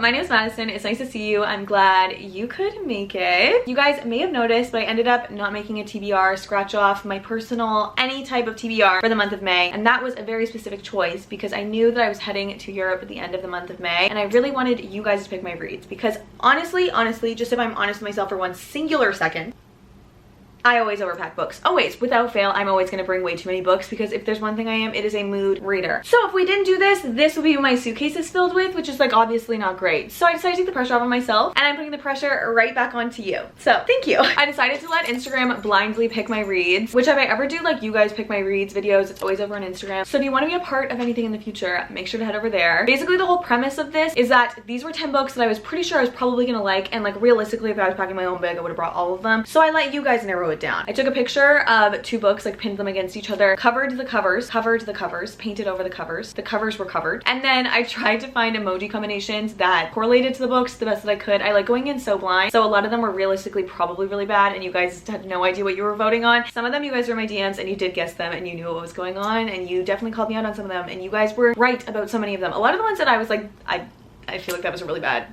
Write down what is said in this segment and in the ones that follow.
my name is Madison. It's nice to see you. I'm glad you could make it. You guys may have noticed, but I ended up not making a TBR, scratch off my personal, any type of TBR for the month of May. And that was a very specific choice because I knew that I was heading to Europe at the end of the month of May. And I really wanted you guys to pick my reads because honestly, just if I'm honest with myself for one singular second, I always overpack books. Always. Without fail, I'm always going to bring way too many books because if there's one thing I am, it is a mood reader. So if we didn't do this, this would be what my suitcase is filled with, which is like obviously not great. So I decided to take the pressure off of myself and I'm putting the pressure right back onto you. So thank you. I decided to let Instagram blindly pick my reads, which if I ever do like you guys pick my reads videos, it's always over on Instagram. So if you want to be a part of anything in the future, make sure to head over there. Basically the whole premise of this is that these were 10 books that I was pretty sure I was probably going to like, and like realistically if I was packing my own bag, I would have brought all of them. So I let you guys narrow it down. I took a picture of 2 books, like pinned them against each other, covered the covers, painted over the covers. The covers were covered. And then I tried to find emoji combinations that correlated to the books the best that I could. I like going in so blind. So a lot of them were realistically probably really bad and you guys had no idea what you were voting on. Some of them you guys were in my DMs and you did guess them and you knew what was going on and you definitely called me out on some of them and you guys were right about so many of them. A lot of the ones that I was like, I feel like that was a really bad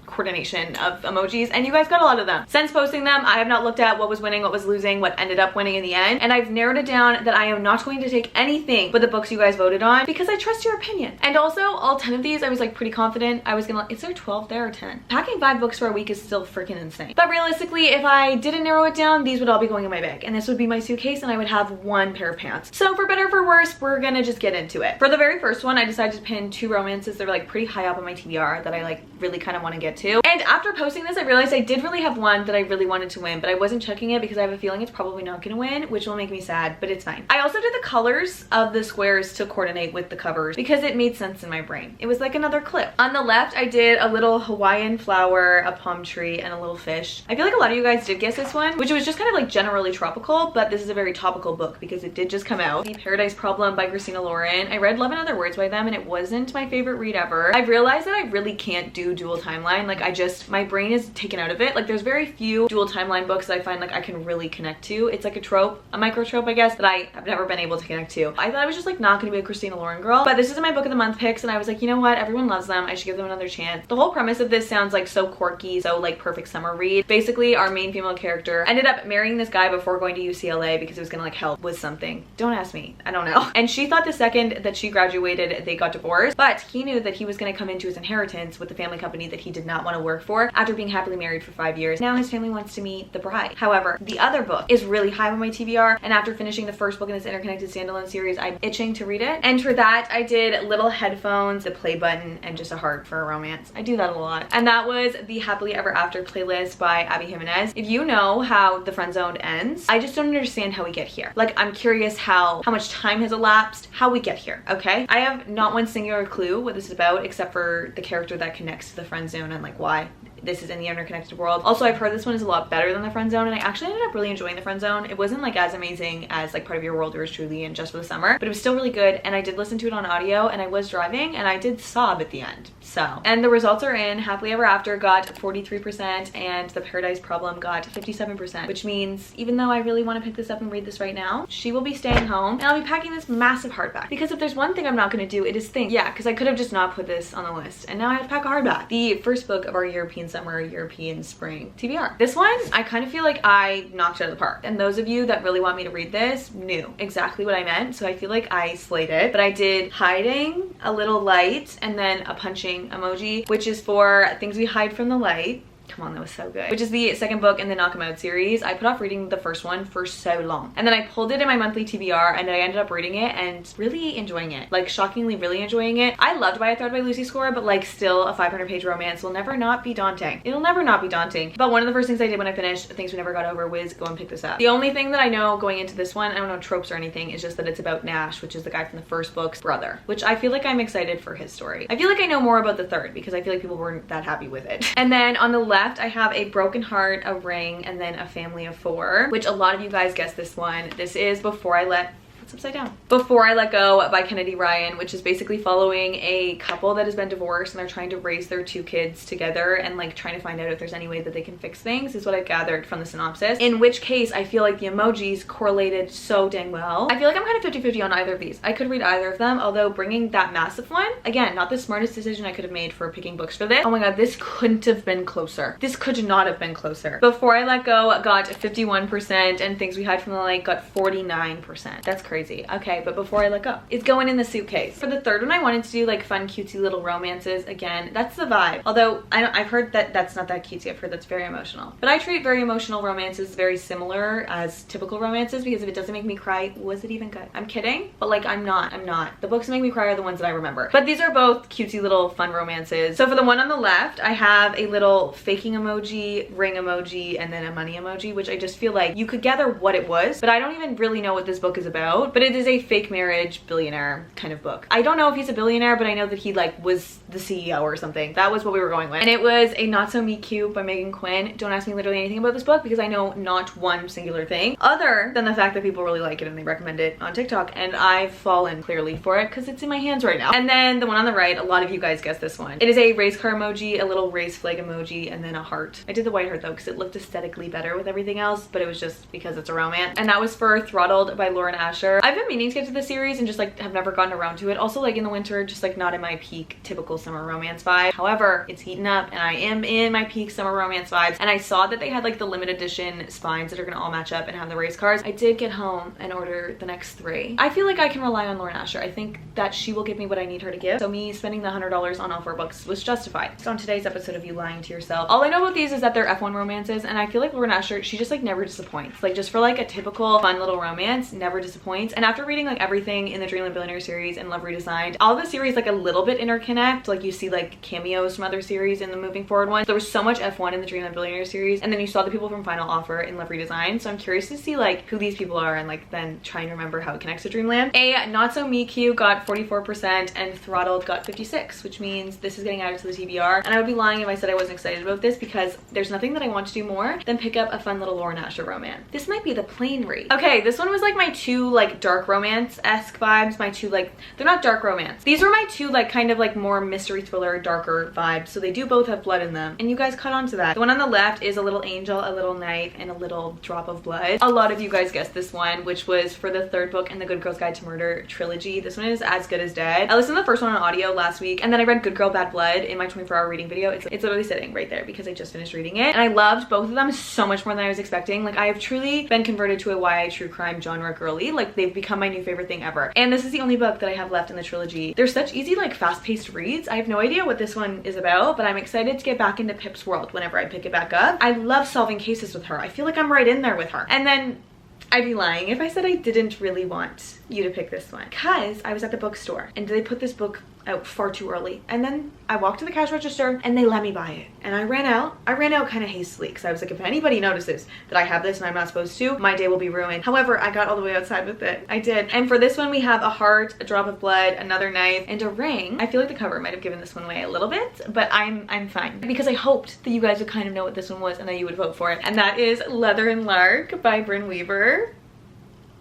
coordination of emojis and you guys got a lot of them. Since posting them, I have not looked at what was winning, what was losing, what ended up winning in the end, and I've narrowed it down that I am not going to take anything but the books you guys voted on because I trust your opinion. And also all 10 of these I was like pretty confident I was gonna, is there 12 there or 10? Packing 5 books for a week is still freaking insane. But realistically, if I didn't narrow it down, these would all be going in my bag and this would be my suitcase and I would have 1 pair of pants. So for better or for worse, we're gonna just get into it. For the very first one, I decided to pin 2 romances that were like pretty high up on my TBR that I like really kind of want to get to. And after posting this, I realized I did really have one that I really wanted to win, but I wasn't checking it because I have a feeling it's probably not gonna win, which will make me sad, but it's fine. I also did the colors of the squares to coordinate with the covers because it made sense in my brain. It was like another clip. On the left, I did a little Hawaiian flower, a palm tree, and a little fish. I feel like a lot of you guys did guess this one, which was just kind of like generally tropical, but this is a very topical book because it did just come out. The Paradise Problem by Christina Lauren. I read Love and Other Words by them and it wasn't my favorite read ever. I've realized that I really can't do dual timeline. Like my brain is taken out of it. Like there's very few dual timeline books that I find like I can really connect to. It's like a trope, a micro trope I guess, that I have never been able to connect to. I thought I was just like not gonna be a Christina Lauren girl, but this is my book of the month picks and I was like, you know what, everyone loves them, I should give them another chance. The whole premise of this sounds like so quirky, so like perfect summer read. Basically our main female character ended up marrying this guy before going to UCLA because it was gonna like help with something. Don't ask me, I don't know. And she thought the second that she graduated they got divorced, but he knew that he was gonna come into his inheritance with the family company that he did not want to work for after being happily married for 5 years. Now his family wants to meet the bride. However, the other book is really high on my TBR and after finishing the first book in this interconnected standalone series, I'm itching to read it. And for that, I did little headphones, the play button, and just a heart for a romance. I do that a lot. And that was the Happily Ever After playlist by Abby Jimenez. If you know how The Friend Zoned ends, I just don't understand how we get here. Like I'm curious how much time has elapsed, how we get here, okay? I have not one singular clue what this is about except for the character that connects to the friend zone and like why this is in the interconnected world. Also, I've heard this one is a lot better than The Friend Zone and I actually ended up really enjoying The Friend Zone. It wasn't like as amazing as like Part of Your World, Yours Truly, and Just for the Summer, but it was still really good and I did listen to it on audio and I was driving and I did sob at the end. So, and the results are in. Happily Ever After got 43% and The Paradise Problem got 57%, which means even though I really want to pick this up and read this right now, she will be staying home and I'll be packing this massive hardback because if there's one thing I'm not going to do, it is think. Yeah, because I could have just not put this on the list and now I have to pack a hardback. The first book of our European summer, European spring TBR. This one, I kind of feel like I knocked it out of the park. And those of you that really want me to read this knew exactly what I meant. So I feel like I slayed it. But I did hiding, a little light, and then a punching emoji, which is for things we hide from the light. Come on, that was so good. Which is the second book in the Knock 'Em Out series. I put off reading the first one for so long. And then I pulled it in my monthly TBR and I ended up reading it and really enjoying it. Like shockingly really enjoying it. I loved By a Thread by Lucy Score, but like still a 500-page romance will never not be daunting. It'll never not be daunting. But one of the first things I did when I finished Things We Never Got Over was go and pick this up. The only thing that I know going into this one, I don't know tropes or anything, is just that it's about Nash, which is the guy from the first book's brother, which I feel like I'm excited for his story. I feel like I know more about the third because I feel like people weren't that happy with it. And then on the left, I have a broken heart, a ring, and then a family of 4, which a lot of you guys guessed this one. This is Before I Let That's upside down. Before I Let Go by Kennedy Ryan, which is basically following a couple that has been divorced and they're trying to raise their 2 kids together and like trying to find out if there's any way that they can fix things, is what I gathered from the synopsis. In which case, I feel like the emojis correlated so dang well. I feel like I'm kind of 50-50 on either of these. I could read either of them, although bringing that massive one, again, not the smartest decision I could have made for picking books for this. Oh my god, this couldn't have been closer. This could not have been closer. Before I Let Go got 51% and Things We Hide from the Light got 49%. That's crazy. Okay, but Before I Let Go, it's going in the suitcase. For the third one, I wanted to do like fun, cutesy little romances. Again, that's the vibe. Although I've heard that that's not that cutesy. I've heard that's very emotional. But I treat very emotional romances very similar as typical romances, because if it doesn't make me cry, was it even good? I'm kidding, but like I'm not. The books that make me cry are the ones that I remember. But these are both cutesy little fun romances. So for the one on the left, I have a little faking emoji, ring emoji, and then a money emoji, which I just feel like you could gather what it was, but I don't even really know what this book is about. But it is a fake marriage billionaire kind of book. I don't know if he's a billionaire, but I know that he like was the CEO or something. That was what we were going with. And it was a Not So Meet Cute by Megan Quinn. Don't ask me literally anything about this book because I know not one singular thing other than the fact that people really like it and they recommend it on TikTok, and I've fallen clearly for it because it's in my hands right now. And then the one on the right, a lot of you guys guessed this one. It is a race car emoji, a little race flag emoji, and then a heart. I did the white heart though because it looked aesthetically better with everything else, but it was just because it's a romance. And that was for Throttled by Lauren Asher. I've been meaning to get to the series and just like have never gotten around to it. Also like in the winter, just like not in my peak typical summer romance vibe. However, it's heating up and I am in my peak summer romance vibes, and I saw that they had like the limited edition spines that are gonna all match up and have the race cars. I did get home and order the next 3. I feel like I can rely on Lauren Asher. I think that she will give me what I need her to give. So me spending the $100 on all 4 books was justified. So on today's episode of You Lying to Yourself, all I know about these is that they're F1 romances, and I feel like Lauren Asher, she just like never disappoints. Like just for like a typical fun little romance, never disappoints. And after reading like everything in the Dreamland Billionaire series and Love Redesigned, all the series like a little bit interconnect. Like you see like cameos from other series in the moving forward ones. There was so much F1 in the Dreamland Billionaire series, and then you saw the people from Final Offer in Love Redesigned. So I'm curious to see like who these people are and like then try and remember how it connects to Dreamland. A Not So Meet Cute got 44% and Throttled got 56%, which means this is getting added to the TBR. And I would be lying if I said I wasn't excited about this because there's nothing that I want to do more than pick up a fun little Lauren Asher romance. This might be the plain read. Okay, this one was like my 2 like dark romance-esque vibes. My 2 like, they're not dark romance. These were my 2 like kind of like more mystery thriller, darker vibes. So they do both have blood in them. And you guys caught on to that. The one on the left is a little angel, a little knife, and a little drop of blood. A lot of you guys guessed this one, which was for the 3rd book in the Good Girl's Guide to Murder trilogy. This one is As Good as Dead. I listened to the first one on audio last week, and then I read Good Girl Bad Blood in my 24-hour reading video. It's literally sitting right there because I just finished reading it, and I loved both of them so much more than I was expecting. Like I have truly been converted to a YA true crime genre girly. Like they've become my new favorite thing ever. And this is the only book that I have left in the trilogy. They're such easy like fast-paced reads. I have no idea what this one is about, but I'm excited to get back into Pip's world whenever I pick it back up. I love solving cases with her. I feel like I'm right in there with her. And then I'd be lying if I said I didn't really want you to pick this one, because I was at the bookstore and they put this book out far too early, and then I walked to the cash register and they let me buy it, and I ran out kind of hastily because I was like, if anybody notices that I have this and I'm not supposed to, my day will be ruined. However, I got all the way outside with it. I did. And for this one we have a heart, a drop of blood, another knife, and a ring. I feel like the cover might have given this one away a little bit, but I'm fine because I hoped that you guys would kind of know what this one was and that you would vote for it. And that is Leather and Lark by Bryn Weaver.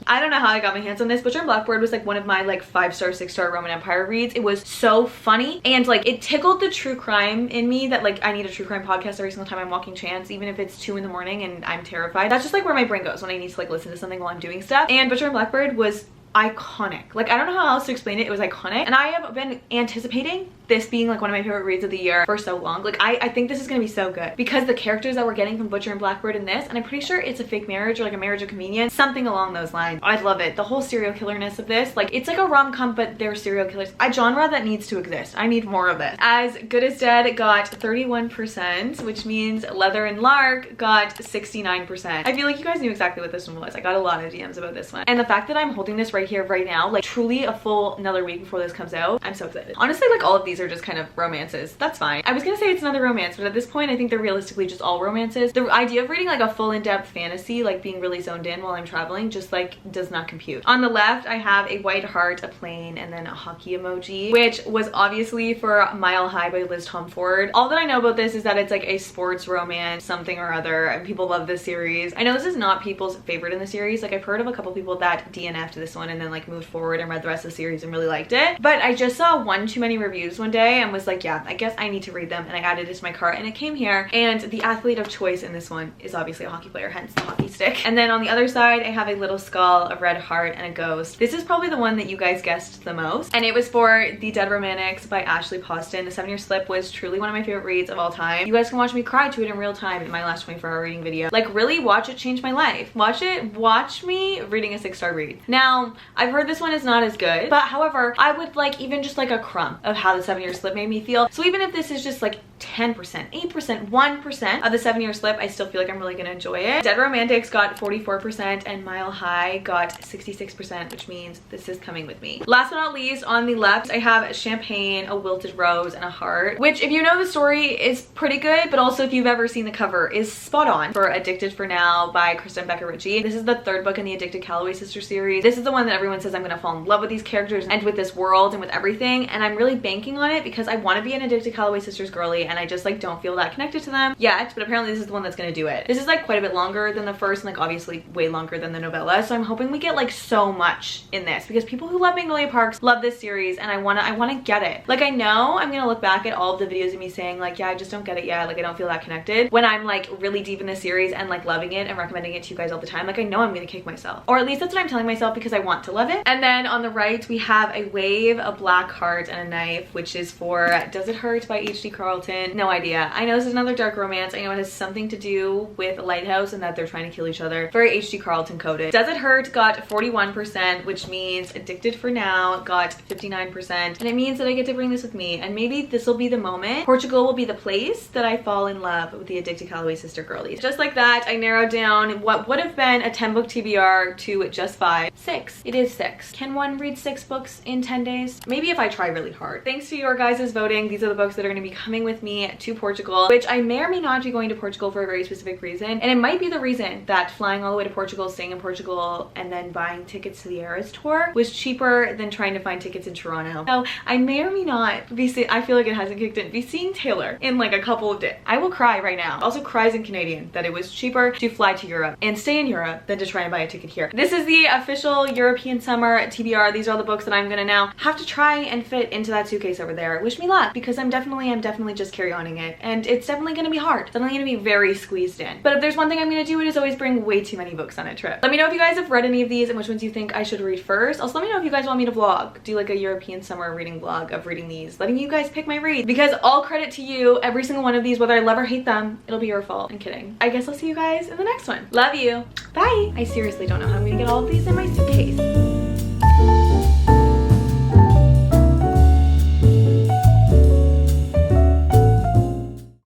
I don't know how I got my hands on this. Butcher and Blackbird was like one of my like 5-star, 6-star Roman Empire reads. It was so funny and like it tickled the true crime in me that like I need a true crime podcast every single time I'm walking Chance, even if it's 2 in the morning and I'm terrified. That's just like where my brain goes when I need to like listen to something while I'm doing stuff. And Butcher and Blackbird was iconic. Like I don't know how else to explain it. It was iconic, and I have been anticipating this being like one of my favorite reads of the year for so long. Like I think this is gonna be so good because the characters that we're getting from Butcher and Blackbird in this, and I'm pretty sure it's a fake marriage or like a marriage of convenience, something along those lines. I love it. The whole serial killerness of this, like it's like a rom-com but they're serial killers. A genre that needs to exist. I need more of this. As Good as Dead got 31%, which means Leather and Lark got 69%. I feel like you guys knew exactly what this one was. I got a lot of DMs about this one, and the fact that I'm holding this right here right now, like truly a full another week before this comes out, I'm so excited. Honestly, like all of these are just kind of romances. That's fine. I was gonna say it's another romance, but at this point I think they're realistically just all romances. The idea of reading like a full in-depth fantasy, like being really zoned in while I'm traveling, just like does not compute. On the left I have a white heart, a plane, and then a hockey emoji, which was obviously for Mile High by Liz Tomford. All that I know about this is that it's like a sports romance something or other, and people love this series. I know this is not people's favorite in the series. Like I've heard of a couple people that DNF'd this one and then like moved forward and read the rest of the series and really liked it. But I just saw one too many reviews one day and was like, yeah, I guess I need to read them, and I added it to my cart and it came here. And the athlete of choice in this one is obviously a hockey player, hence the hockey stick. And then on the other side I have a little skull, a red heart, and a ghost. This is probably the one that you guys guessed the most, and it was for The Dead Romantics by Ashley Poston. The 7-Year Slip was truly one of my favorite reads of all time. You guys can watch me cry to it in real time in my last 24-hour reading video. Like, really watch it change my life. Watch me reading a 6-star read. Now, I've heard this one is not as good, but however, I would like even just like a crumb of how the 7-Year Slip made me feel. So even if this is just like 10%, 8%, 1% of the 7-Year Slip, I still feel like I'm really gonna enjoy it. Dead Romantics got 44% and Mile High got 66%, which means this is coming with me. Last but not least, on the left, I have champagne, a wilted rose, and a heart, which if you know the story is pretty good, but also if you've ever seen the cover is spot on for Addicted for Now by Kristen Becca Ritchie. This is the 3rd book in the Addicted Calloway Sisters series. This is the one that everyone says I'm gonna fall in love with these characters and with this world and with everything, and I'm really banking on it because I want to be an Addicted Calloway Sisters girly, and I just like don't feel that connected to them yet, but apparently this is the one that's gonna do it. This is like quite a bit longer than the first, and like obviously way longer than the novella, so I'm hoping we get like so much in this because people who love Magnolia Parks love this series, and I wanna get it. Like, I know I'm gonna look back at all of the videos of me saying like, yeah, I just don't get it yet, like I don't feel that connected, when I'm like really deep in the series and like loving it and recommending it to you guys all the time. Like, I know I'm gonna kick myself, or at least that's what I'm telling myself because I want to love it. And then on the right we have a wave, a black heart, and a knife, which is for Does It Hurt by H.D. Carlton. No idea. I know this is another dark romance. I know it has something to do with a lighthouse and that they're trying to kill each other. Very H.D. Carlton coded. Does It Hurt got 41%, which means Addicted for Now got 59%, and it means that I get to bring this with me, and maybe this will be the moment. Portugal will be the place that I fall in love with the Addicted Calloway Sister girlies. Just like that, I narrowed down what would have been a 10-book TBR to just 5. 6. It is 6. Can one read 6 books in 10 days? Maybe if I try really hard. Thanks to your guys' voting, these are the books that are going to be coming with me to Portugal, which I may or may not be going to Portugal for a very specific reason, and it might be the reason that flying all the way to Portugal, staying in Portugal, and then buying tickets to the Eras tour was cheaper than trying to find tickets in Toronto. So I may or may not be I feel like it hasn't kicked in, be seeing Taylor in like a couple of days. I will cry right now. Also cries in Canadian that it was cheaper to fly to Europe and stay in Europe than to try and buy a ticket here. This is the official European summer TBR. These are all the books that I'm gonna now have to try and fit into that suitcase over there. Wish me luck, because I'm definitely just carry-oning it, and it's definitely gonna be hard. It's definitely gonna be very squeezed in. But if there's one thing I'm gonna do, it is always bring way too many books on a trip. Let me know if you guys have read any of these and which ones you think I should read first. Also, let me know if you guys want me to vlog, do like a European summer reading vlog of reading these, letting you guys pick my reads, because all credit to you. Every single one of these, whether I love or hate them, it'll be your fault. I'm kidding. I guess I'll see you guys in the next one. Love you. Bye. I seriously don't know how I'm gonna get all of these in my suitcase.